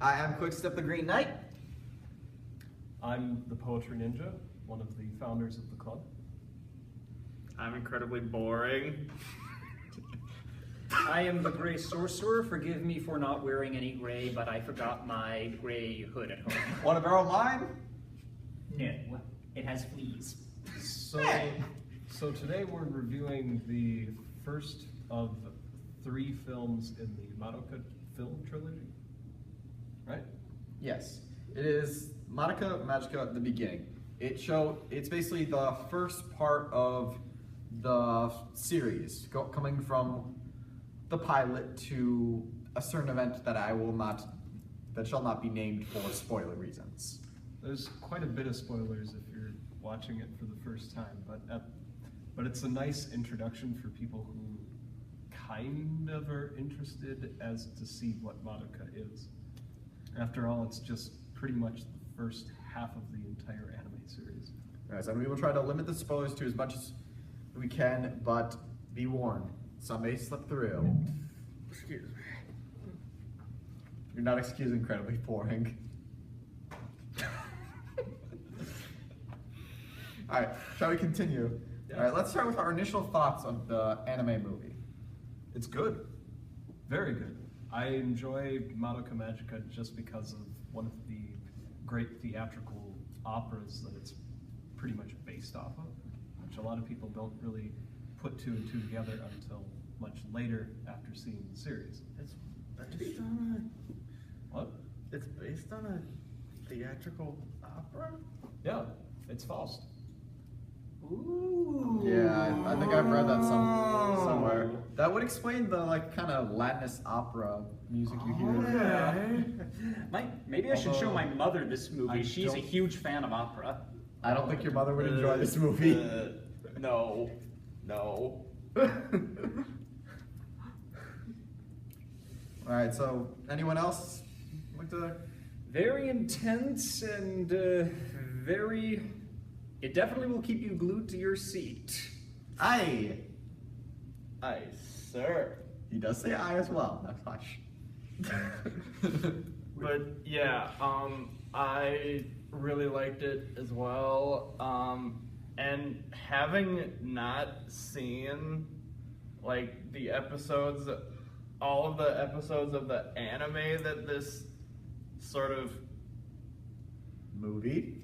Hi, I'm Quickstep the Green Knight. I'm the Poetry Ninja, one of the founders of the club. I'm incredibly boring. I am the Gray Sorcerer. Forgive me for not wearing any gray, but I forgot my gray hood at home. Want to borrow mine? No, it has fleas. So today we're reviewing the first of 3 films in the Madoka film trilogy, right? Yes. It is Madoka Magica, the beginning. It's basically the first part of the series, coming from the pilot to a certain event that shall not be named for spoiler reasons. There's quite a bit of spoilers if you're watching it for the first time, but it's a nice introduction for people who kind of are interested as to see what Madoka is. After all, it's just pretty much the first half of the entire anime series. Right, and we will try to limit the spoilers to as much as we can, but be warned, some may slip through. Excuse me. You're not excused incredibly boring. Alright, shall we continue? Yeah. Alright, let's start with our initial thoughts of the anime movie. It's good. Very good. I enjoy Madoka Magica just because of one of the great theatrical operas that it's pretty much based off of, which a lot of people don't really put 2 and 2 together until much later after seeing the series. It's based on What? It's based on a theatrical opera? Yeah, it's Faust. Ooh. Yeah, I think I've read that somewhere. That would explain the kind of Latinist opera music you hear. Yeah. Maybe I should show Although, my mother this movie. She's a don't- huge fan of opera. I don't think your mother would enjoy this movie. No. Alright, so anyone else like to? Very intense and very... It definitely will keep you glued to your seat. Aye. Aye, sir. He does say I as well. That's hush. But yeah, I really liked it as well. And having not seen the episodes, all of the episodes of the anime that this sort of movie,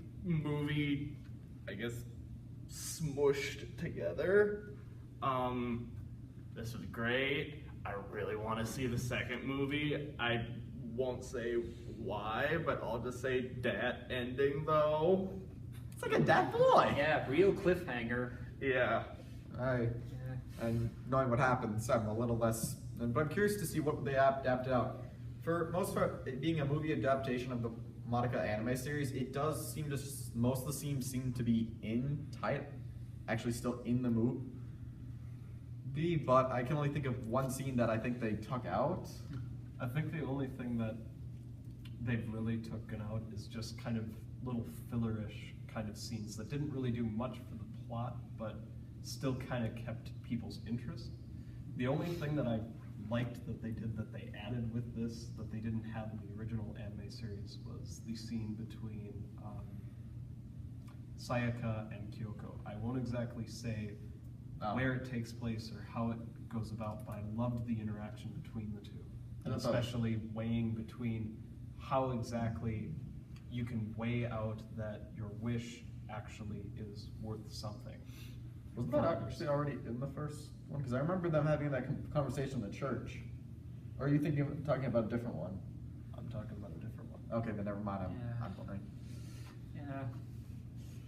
I guess, smushed together. This was great. I really want to see the second movie. I won't say why, but I'll just say that ending though. it's like a dead boy. Yeah, real cliffhanger. Yeah. Aye. And knowing what happens, I'm a little less. But I'm curious to see what they adapted out. For most part, it being a movie adaptation of the Madoka anime series, it does seem to most of the scenes seem to be actually still in the movie. But I can only think of one scene that I think they took out. I think the only thing that they've really taken out is just kind of little fillerish kind of scenes that didn't really do much for the plot, but still kind of kept people's interest. The only thing that I liked that they did that they added with this that they didn't have in the original anime series was the scene between Sayaka and Kyoko. I won't exactly say where it takes place or how it goes about, but I loved the interaction between the two. And especially weighing between how exactly you can weigh out that your wish actually is worth something. Wasn't that actually already in the first one? Because I remember them having that conversation in the church. Or are you talking about a different one? I'm talking about a different one. Okay, then never mind. Yeah. I'm fine.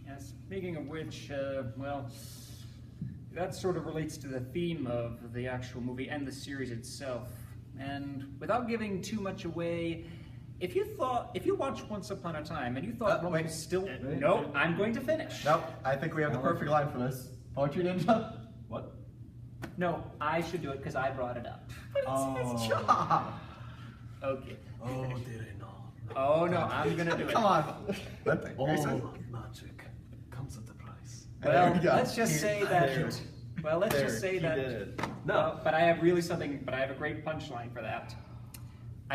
Yeah, speaking of which, well, that sort of relates to the theme of the actual movie and the series itself. And without giving too much away, if you watched Once Upon a Time and you thought Rome wait. was still... Wait. No, I'm going to finish. Nope, I think we have the perfect line for this. Poetry Ninja? What? No, I should do it because I brought it up. But it's his job. Okay. Oh, did I know? Oh no, I'm gonna do it. Come on. All magic comes at the price. There we Well, go. let's just say that. Well, let's just say He that. did it. No, but I have really something. But I have a great punchline for that.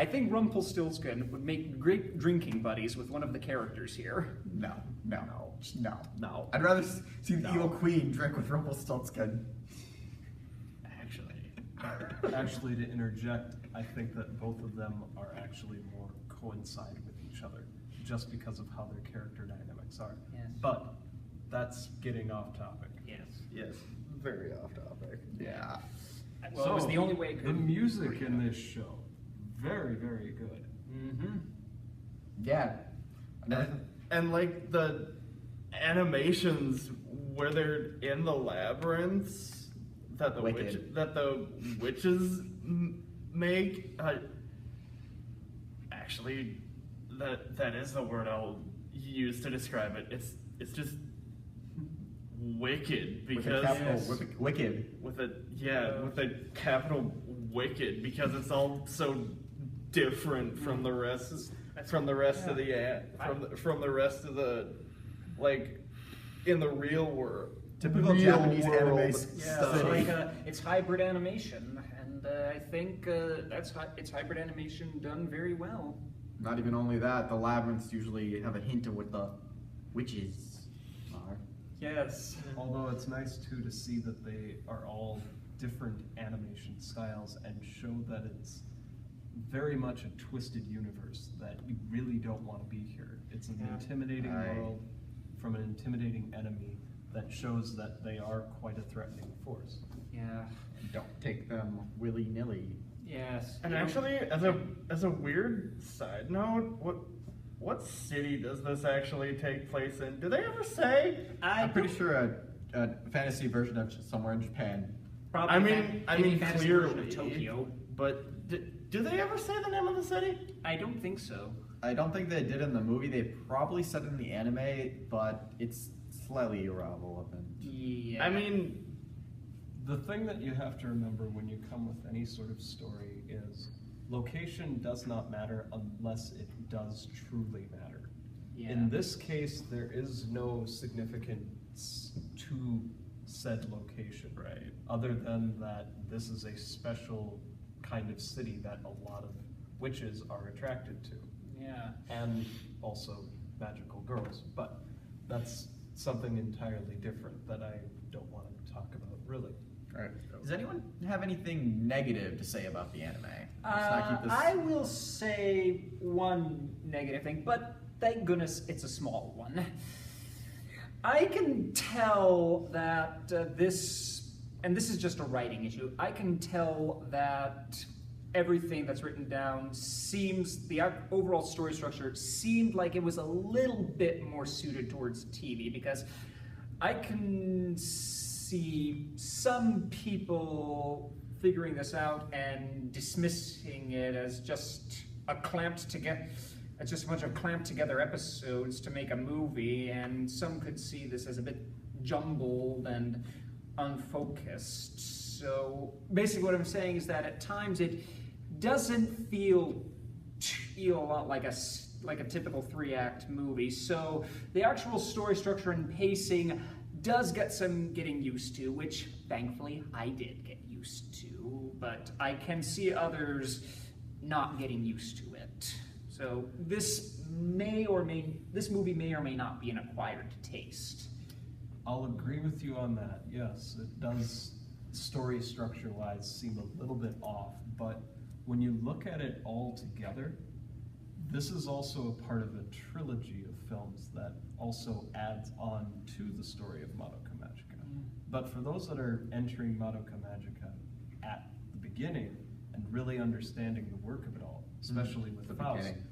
I think Rumpelstiltskin would make great drinking buddies with one of the characters here. No. No. I'd rather see the evil queen drink with Rumpelstiltskin. Actually, to interject, I think that both of them are actually more coincide with each other, just because of how their character dynamics are. Yes. But that's getting off topic. Yes, very off topic. Yeah. Well, it was the only way it could. The music in this show, very, very good. Mm-hmm. Yeah. And like the animations where they're in the labyrinths that the Wicked. witches make. Actually, that is the word I'll use to describe it. It's just wicked With because a capital wicked. with a capital wicked because it's all so different from the rest of the rest of the like in the real world. Typical real Japanese world anime Yeah, stuff. it's hybrid animation, and I think it's hybrid animation done very well. Not even only that, the labyrinths usually have a hint of what the witches are. Yes. Although it's nice too to see that they are all different animation styles and show that it's very much a twisted universe, that you really don't want to be here. It's an intimidating world from an intimidating enemy that shows that they are quite a threatening force. Yeah. Don't take them willy-nilly. Yes. And actually, as a weird side note, what city does this actually take place in? Do they ever say? I'm pretty sure a fantasy version of somewhere in Japan. Probably I mean fantasy version clearly of Tokyo. But do they ever say the name of the city? I don't think so. I don't think they did in the movie. They probably said it in the anime, but it's slightly irrelevant. Yeah. I mean, The thing that you have to remember when you come with any sort of story is location does not matter unless it does truly matter. Yeah. In this case, there is no significance to said location, right. other than that this is a special kind of city that a lot of witches are attracted to, Yeah. and also magical girls. But that's something entirely different that I don't want to talk about, really. Alright. Does anyone have anything negative to say about the anime? Let's not keep this- I will say one negative thing, but thank goodness it's a small one. I can tell that this is just a writing issue, I can tell that everything that's written down seems, the overall story structure seemed like it was a little bit more suited towards TV, because I can see some people figuring this out and dismissing it as just a clamped together, it's just a bunch of clamped together episodes to make a movie, and some could see this as a bit jumbled and unfocused. So basically what I'm saying is that at times it doesn't feel a lot like a typical 3-act movie. So the actual story structure and pacing does get some getting used to, which thankfully I did get used to, but I can see others not getting used to it. So this movie may or may not be an acquired taste. I'll agree with you on that. Yes, it does, story structure-wise, seem a little bit off, but when you look at it all together, this is also a part of a trilogy of films that also adds on to the story of Madoka Magica. But for those that are entering Madoka Magica at the beginning and really understanding the work of it all, especially with The Faust, beginning.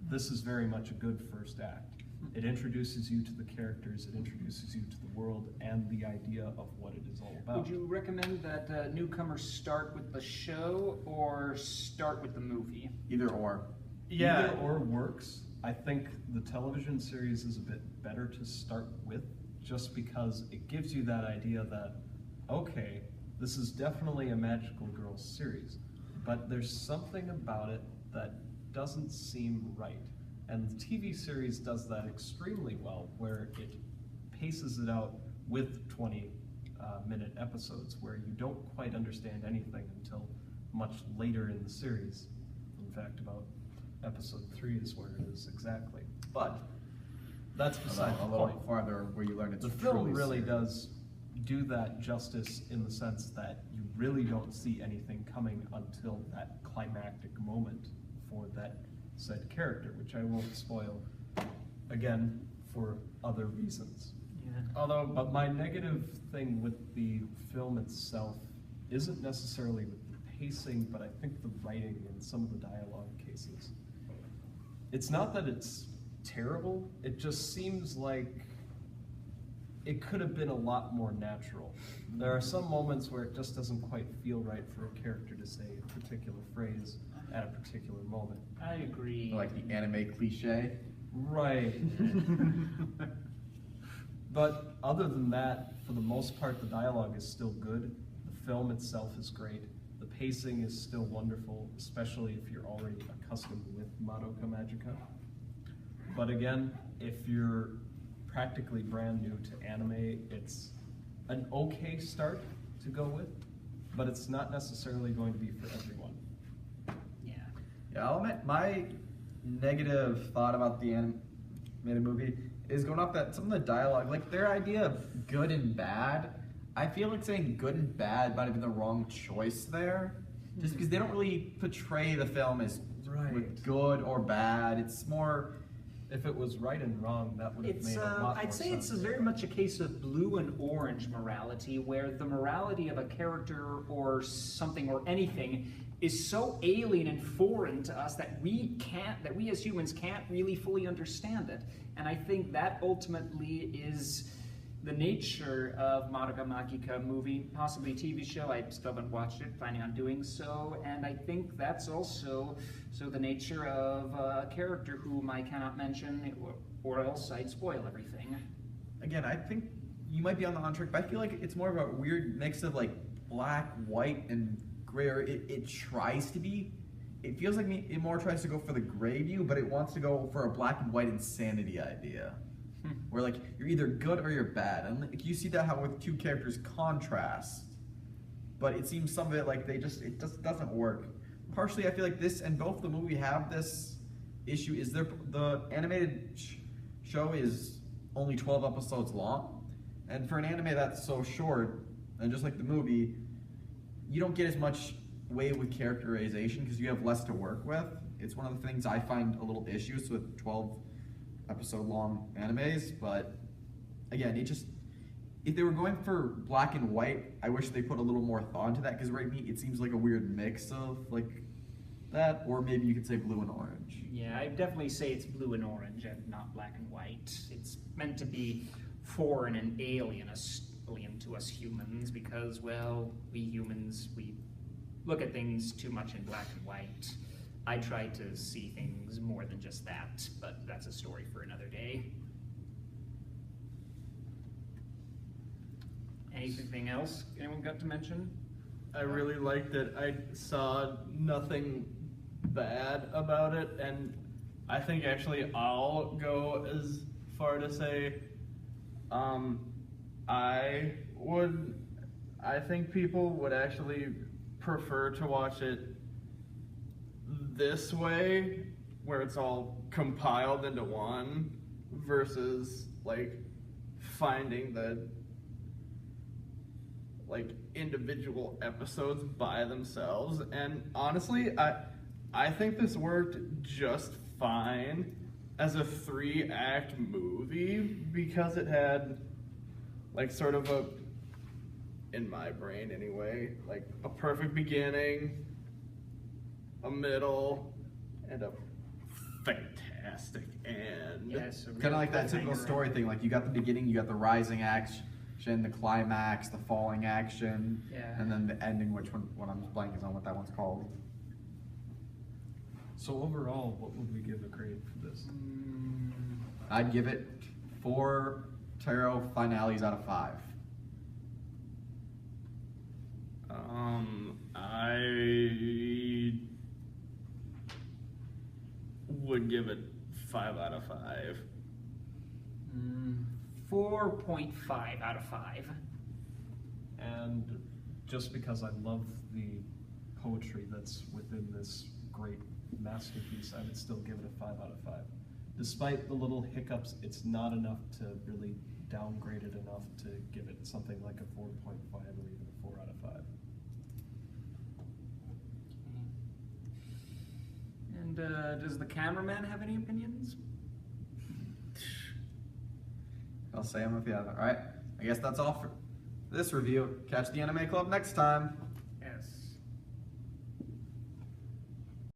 this is very much a good first act. It introduces you to the characters, it introduces you to the world and the idea of what it is all about. Would you recommend that newcomers start with the show or start with the movie? Either or. Yeah. Either or works. I think the television series is a bit better to start with, just because it gives you that idea that, okay, this is definitely a magical girl series, but there's something about it that doesn't seem right. And the TV series does that extremely well, where it paces it out with 20-minute episodes, where you don't quite understand anything until much later in the series. fact, about episode 3 is where it is exactly. But that's beside a the little point. farther where you learn it's The film truly really serious. does do that justice in the sense that you really don't see anything coming until that climactic moment for that said character, which I won't spoil again for other reasons. Although, But my negative thing with the film itself isn't necessarily with the pacing, but I think the writing in some of the dialogue cases. It's not that it's terrible, it just seems like it could have been a lot more natural. There are some moments where it just doesn't quite feel right for a character to say a particular phrase at a particular moment. I agree. Like the anime cliche. Right. But other than that, for the most part, the dialogue is still good. The film itself is great. The pacing is still wonderful, especially if you're already accustomed with Madoka Magica. But again, if you're practically brand new to anime, it's an okay start to go with, but it's not necessarily going to be for everyone. Yeah. Yeah, I'll admit my negative thought about the animated movie is going off that some of the dialogue, like their idea of good and bad. I feel like saying good and bad might have been the wrong choice there, just because they don't really portray the film as Right. good or bad. It's more. If it was right and wrong, that would have It's made a lot more I'd say sense. it's very much a case of blue and orange morality, where the morality of a character or something or anything is so alien and foreign to us that we as humans can't really fully understand it. And I think that ultimately is the nature of Madoka Magica movie, possibly TV show. I still haven't watched it, planning on doing so. And I think that's also the nature of a character whom I cannot mention, or else I'd spoil everything. Again, I think you might be on the on track, but I feel like it's more of a weird mix of like black, white, and gray. Or it tries to be. It feels like it more tries to go for the gray view, but it wants to go for a black and white insanity idea. Where like you're either good or you're bad, and like, you see that how with two characters contrast, but it seems some of it like it just doesn't work. Partially, I feel like this and both the movie have this issue. Is the animated show is only 12 episodes long, and for an anime that's so short, and just like the movie, you don't get as much way with characterization because you have less to work with. It's one of the things I find a little issues with 12 episode long animes, but again, if they were going for black and white, I wish they put a little more thought into that, because right now it seems like a weird mix of like that, or maybe you could say blue and orange. Yeah, I'd definitely say it's blue and orange and not black and white. It's meant to be foreign and alien to us humans because, well, we humans, we look at things too much in black and white. I try to see things more than just that, but that's a story for another day. Anything else anyone got to mention? I really liked it. I saw nothing bad about it, and I think actually I'll go as far to say, I think people would actually prefer to watch it this way, where it's all compiled into one, versus like finding the like individual episodes by themselves. And honestly, I think this worked just fine as a 3-act movie, because it had like sort of a, in my brain anyway, like a perfect beginning, a middle, and a fantastic end. Yes. Kind of like that typical story thing. Like you got the beginning, you got the rising action, the climax, the falling action, Yeah. and then the ending. Which one I'm blanking on what that one's called. So overall, what would we give a grade for this? I'd give it 4 tarot finales out of 5. I would give it 5 out of 5. 4.5 out of 5. And just because I love the poetry that's within this great masterpiece, I would still give it a 5 out of 5. Despite the little hiccups, it's not enough to really downgrade it enough to give it something like a 4.5 or even a 4 out of 5. And does the cameraman have any opinions? I'll say them if you haven't. All right, I guess that's all for this review. Catch the Anime Club next time.